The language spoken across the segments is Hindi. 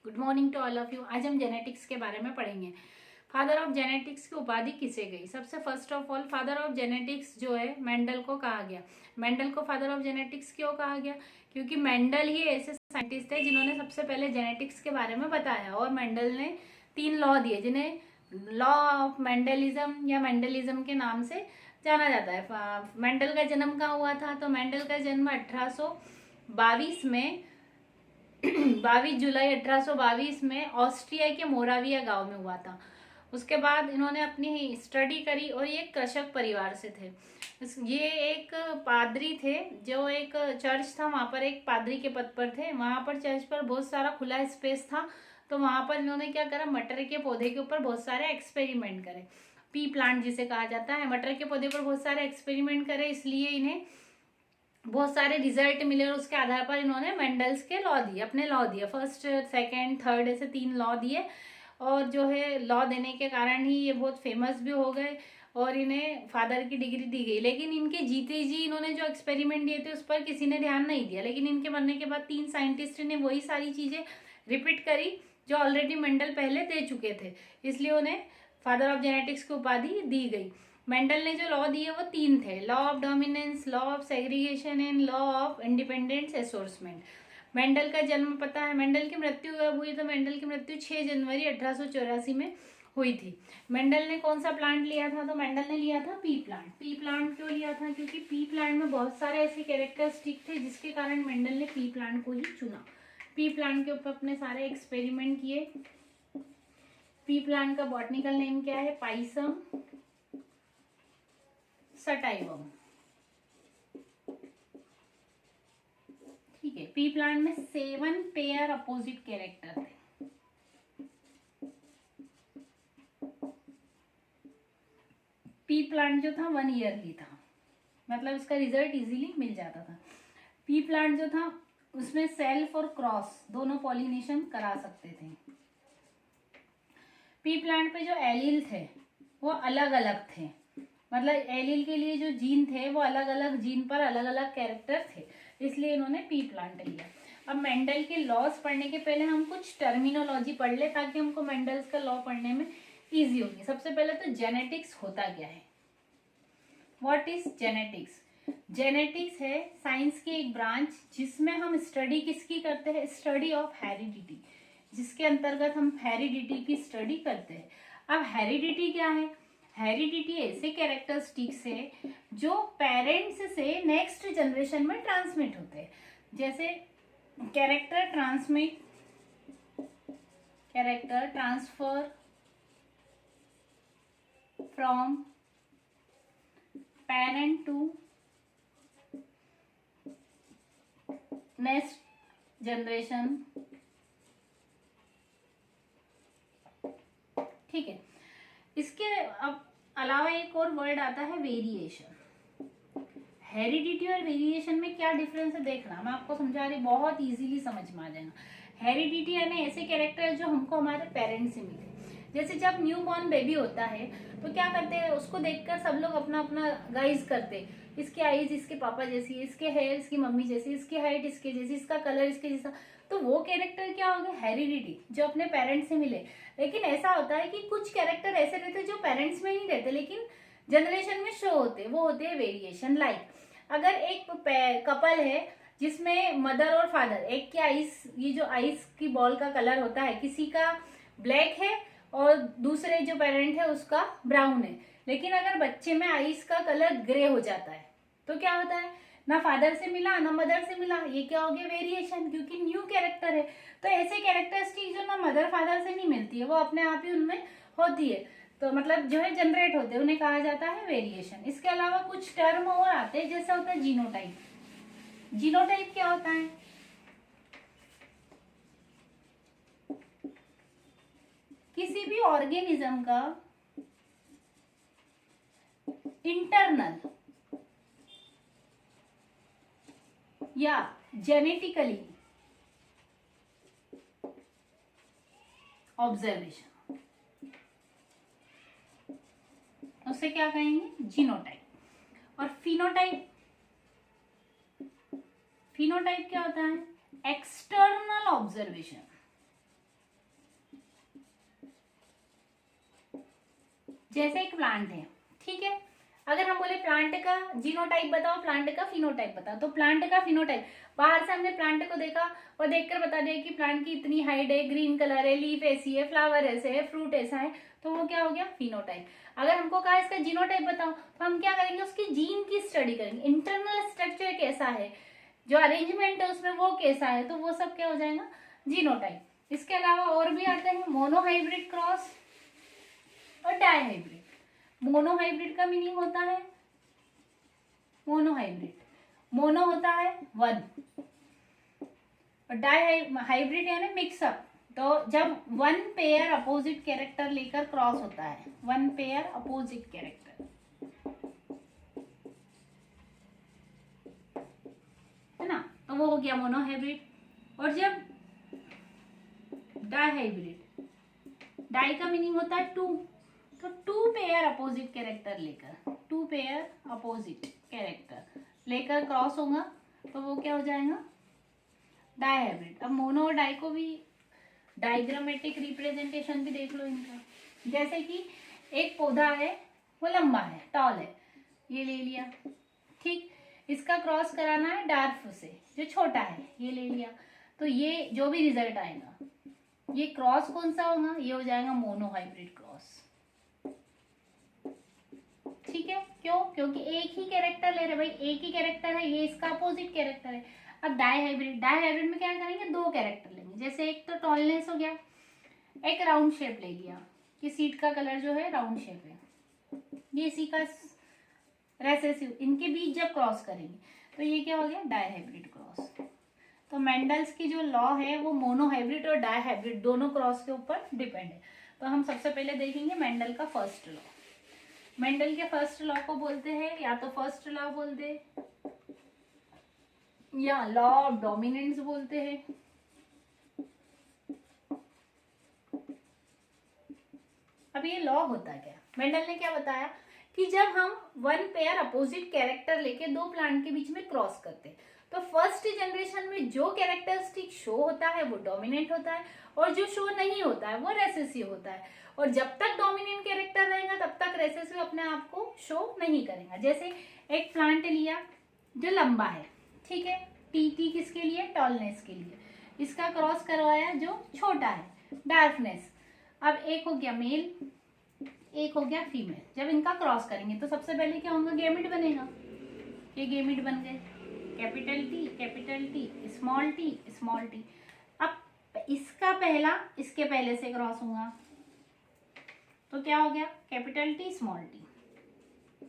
Good morning to all of you. आज हम जेनेटिक्स के बारे में पढ़ेंगे। फादर ऑफ जेनेटिक्स की उपाधि किसे गई? सबसे first of all father of genetics जो है मेंडल को कहा गया। मेंडल को फादर ऑफ जेनेटिक्स क्यों कहा गया? क्योंकि मेंडल ही ऐसे साइंटिस्ट थे जिन्होंने सबसे पहले जेनेटिक्स के बारे में बताया, और मेंडल ने 3 लॉ दिए जिन्हें लॉ ऑफ मेंडलिज्म या मेंडलिज्म के नाम से जाना जाता है। मेंडल का जन्म कहाँ हुआ था? तो मेंडल का जन्म 1822 में 22 जुलाई 1822 में ऑस्ट्रिया के मोराविया गांव में हुआ था। उसके बाद इन्होंने अपनी स्टडी करी और ये कृषक परिवार से थे। ये एक पादरी थे, जो एक चर्च था वहाँ पर एक पादरी के पद पर थे। वहाँ पर चर्च पर बहुत सारा खुला स्पेस था, तो वहाँ पर इन्होंने क्या करा, मटर के पौधे के ऊपर बहुत सारे एक्सपेरिमेंट करे। पी प्लांट जिसे कहा जाता है, मटर के पौधे पर बहुत सारे एक्सपेरिमेंट करे, इसलिए इन्हें बहुत सारे रिजल्ट मिले और उसके आधार पर इन्होंने मेंडल्स के लॉ दिए, अपने लॉ दिए। फर्स्ट, सेकंड, थर्ड ऐसे 3 लॉ दिए, और जो है लॉ देने के कारण ही ये बहुत फेमस भी हो गए और इन्हें फादर की डिग्री दी गई। लेकिन इनके जीते जी इन्होंने जो एक्सपेरिमेंट दिए थे उस पर किसी ने ध्यान नहीं दिया, लेकिन इनके मरने के बाद 3 साइंटिस्ट ने वही सारी चीजें रिपीट करी जो ऑलरेडी मेंडल पहले दे चुके थे, इसलिए उन्हें फादर ऑफ जेनेटिक्स की उपाधि दी गई। मेंडल ने जो लॉ दिए वो 3 थे: law of dominance, law of segregation and law of independence assortment. Mendel का जन्म पता है? मेंडल की मृत्यु कब हुई? तो मेंडल की मृत्यु 6 जनवरी 1884 में हुई थी। मेंडल ने कौन सा प्लांट लिया था? तो मेंडल ने लिया था पी प्लांट। पी प्लांट क्यों लिया था? क्योंकि पी प्लांट में बहुत सारे ऐसे कैरेक्टरिस्टिक थे जिसके कारण मेंडल ने पी प्लांट को ही चुना। पी प्लांट के ऊपर अपने सारे एक्सपेरिमेंट किए। पी प्लांट का बॉटनिकल नेम क्या है? Pisum sativum. ठीक है। पी प्लांट में 7 पेयर अपोजिट कैरेक्टर थे। पी प्लांट जो था 1 ईयरली था, मतलब इसका रिजल्ट इजीली मिल जाता था। पी प्लांट जो था उसमें सेल्फ और क्रॉस दोनों पॉलिनेशन करा सकते थे। पी प्लांट पे जो एलील थे वो अलग अलग थे, मतलब एलील के लिए जो जीन थे वो अलग अलग जीन पर अलग अलग कैरेक्टर थे, इसलिए इन्होंने पी प्लांट लिया। अब मेंडल के लॉस पढ़ने के पहले हम कुछ टर्मिनोलॉजी पढ़ ले ताकि हमको मेंडल्स का लॉ पढ़ने में इजी होगी। सबसे पहले तो जेनेटिक्स होता क्या है? What is genetics? जेनेटिक्स है साइंस की एक ब्रांच जिसमें हम स्टडी किसकी करते हैं? स्टडी ऑफ हेरिडिटी, जिसके अंतर्गत हम हेरिडिटी की स्टडी करते हैं। अब हेरिडिटी क्या है? हेरिडिटी ऐसे कैरेक्टरिस्टिक्स है जो पेरेंट्स से नेक्स्ट जनरेशन में ट्रांसमिट होते हैं। जैसे character transfer from parent to next generation. ठीक है। इसके अब अलावा एक और वर्ड आता है वेरिएशन। हेरिडिटी और वेरिएशन में क्या डिफरेंस है देखना, मैं आपको समझा रही, बहुत इजीली समझ में आ जाएगा। हेरिडिटी यानी ऐसे कैरेक्टर जो हमको हमारे पेरेंट्स से मिले। जैसे जब न्यू बॉर्न बेबी होता है तो क्या करते हैं, उसको देखकर सब लोग अपना अपना गाइज करते हैं। इसकी आईज इसके पापा जैसी, इसके हेयर इसकी मम्मी जैसी, इसकी हाइट इसके जैसी, इसका कलर इसके जैसा। तो वो कैरेक्टर क्या हो गया? हेरिडिटी, जो अपने पेरेंट्स से मिले। लेकिन ऐसा होता है कि कुछ कैरेक्टर ऐसे रहते हैं जो पेरेंट्स में नहीं रहते लेकिन जनरेशन में शो होते, वो होते हैं वेरिएशन। लाइक अगर एक कपल है जिसमें मदर और फादर, एक की आइस, ये जो आइस की बॉल का कलर होता है किसी का ब्लैक है और दूसरे जो पेरेंट है उसका ब्राउन है, लेकिन अगर बच्चे में आइस का कलर ग्रे हो जाता है तो क्या होता है? ना फादर से मिला ना मदर से मिला, ये क्या हो गया? वेरिएशन, क्योंकि न्यू कैरेक्टर है। तो ऐसे कैरेक्टरिस्टिक जो ना मदर फादर से नहीं मिलती है वो अपने आप ही उनमें होती है, तो मतलब जो है जनरेट होते हैं, उन्हें कहा जाता है वेरिएशन। इसके अलावा कुछ टर्म और आते हैं, जैसे होता है जीनोटाइप। जीनोटाइप क्या होता है? किसी भी ऑर्गेनिज्म का इंटरनल या जेनेटिकली ऑब्जर्वेशन, उसे क्या कहेंगे? जीनोटाइप। और फिनोटाइप, फिनोटाइप क्या होता है? External observation. जैसे एक प्लांट है, ठीक है, अगर हम बोले प्लांट का जीनोटाइप बताओ, प्लांट का फिनोटाइप बताओ, तो प्लांट का फिनोटाइप, बाहर से हमने प्लांट को देखा और देखकर बता दिया कि प्लांट की इतनी हाइट है, ग्रीन कलर है, लीफ ऐसी है, फ्लावर ऐसे है, फ्रूट ऐसा है, तो वो क्या हो गया, फिनोटाइप। अगर हमको कहा इसका जीनोटाइप बताओ, तो हम क्या करेंगे, उसकी जीन की स्टडी करेंगे, इंटरनल स्ट्रक्चर कैसा है, जो अरेंजमेंट है उसमें वो कैसा है, तो वो सब क्या हो जाएगा, जीनोटाइप। इसके अलावा और भी आते हैं मोनोहाइब्रिड क्रॉस और डायहाइब्रिड। मोनोहाइब्रिड का मीनिंग होता है, मोनोहाइब्रिड, मोनो होता है वन, और डायहाइब्रिड यानी मिक्सअप। तो जब वन पेयर अपोजिट कैरेक्टर लेकर क्रॉस होता है, वन पेयर अपोजिट कैरेक्टर, है ना, तो वो हो गया मोनोहाइब्रिड। और जब डायहाइब्रिड, डाई का मीनिंग होता है टू, तो टू पेयर अपोजिट कैरेक्टर लेकर, टू पेयर अपोजिट कैरेक्टर लेकर क्रॉस होगा, तो वो क्या हो जाएगा, डायहाइब्रिड। अब मोनो और डाई को भी डायग्रामेटिक रिप्रेजेंटेशन भी देख लो इनका। जैसे कि एक पौधा है, वो लंबा है, टॉल है, ये ले लिया, ठीक, इसका क्रॉस कराना है डार्फ से, जो छोटा है, ये ले लिया, तो ये जो भी रिजल्ट आएगा, ये क्रॉस कौन सा होगा, ये हो जाएगा मोनोहाइब्रिड क्रॉस, ठीक है। क्यों, क्योंकि एक ही कैरेक्टर ले रहे भाई, एक ही कैरेक्टर है, ये इसका अपोजिट कैरेक्टर है। अब डायहाइब्रिड, डायहाइब्रिड में क्या करेंगे, दो कैरेक्टर लेंगे, जैसे एक तो टॉलनेस हो गया, एक राउंड शेप ले लिया कि सीट का कलर जो है राउंड शेप है, ये इसी का रेसेसिव, इनके बीच जब क्रॉस करेंगे तो ये क्या हो गया, डायहाइब्रिड क्रॉस। तो मेंडल्स की जो लॉ है वो मोनोहाइब्रिड और डायहाइब्रिड दोनों क्रॉस के ऊपर डिपेंड है। तो हम सबसे पहले देखेंगे मेंडल का फर्स्ट लॉ। मेंडल के फर्स्ट लॉ को बोलते हैं या तो फर्स्ट लॉ बोलते या लॉ ऑफ डोमिनेंस बोलते हैं। अब ये लॉ होता क्या, मेंडल ने क्या बताया कि जब हम वन पेयर अपोजिट कैरेक्टर लेके दो प्लांट के बीच में क्रॉस करते हैं, तो फर्स्ट जनरेशन में जो कैरेक्टरिस्टिक शो होता है वो डोमिनेंट होता है, और जो शो नहीं होता है वो रेसेसिव होता है। और जब तक डोमिनेंट कैरेक्टर रहेगा तब तक रेसेसिव अपने आप को शो नहीं करेगा। जैसे एक प्लांट लिया जो लंबा है, ठीक है, टी किसके लिए, टॉलनेस के लिए, इसका क्रॉस करवाया जो छोटा है, डार्कनेस। अब एक हो गया मेल, एक हो गया फीमेल। जब इनका क्रॉस करेंगे तो सबसे पहले क्या होगा, गेमिट बनेगा, ये गेमिट बन गए, कैपिटल टी, स्मॉल टी। अब इसका पहला इसके पहले से क्रॉस होगा तो क्या हो गया, capital T small T.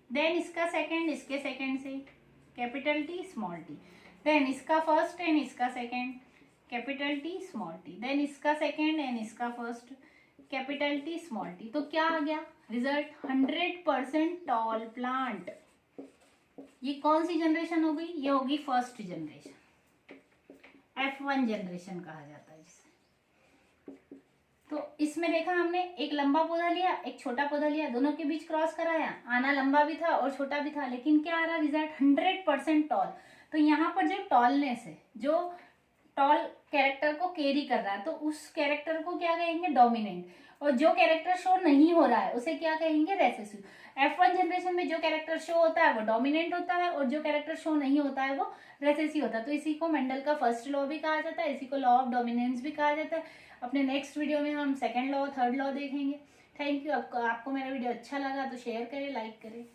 Then इसका सेकंड इसके सेकंड से, capital T small T. Then इसका फर्स्ट एंड इसका second, capital T small T. Then इसका सेकंड एंड इसका first, capital T small T. तो क्या आ गया रिजल्ट, 100% टॉल प्लांट। ये कौन सी जनरेशन हो गई, ये होगी फर्स्ट जनरेशन, F1 जनरेशन कहा जाता है जिसे। तो इसमें देखा हमने, एक लंबा पौधा लिया, एक छोटा पौधा लिया, दोनों के बीच क्रॉस कराया, आना लंबा भी था और छोटा भी था, लेकिन क्या आ रहा रिजल्ट, 100% टॉल। तो यहाँ पर जो टॉलनेस है, जो टॉल कैरेक्टर को कैरी कर रहा है, तो उस कैरेक्टर को क्या कहेंगे, डोमिनेंट। और जो कैरेक्टर शो नहीं हो रहा है उसे क्या कहेंगे, रेसेसिव। F1 जनरेशन में जो कैरेक्टर शो होता है वो डोमिनेंट होता है, और जो कैरेक्टर शो नहीं होता है वो रेसेसिव होता है। तो इसी को मेंडल का फर्स्ट लॉ भी कहा जाता है, इसी को लॉ ऑफ डोमिनेंस भी कहा जाता है। अपने नेक्स्ट वीडियो में हम सेकंड लॉ, थर्ड लॉ देखेंगे। Thank you. आपको मेरा वीडियो अच्छा लगा तो शेयर करें, लाइक करें।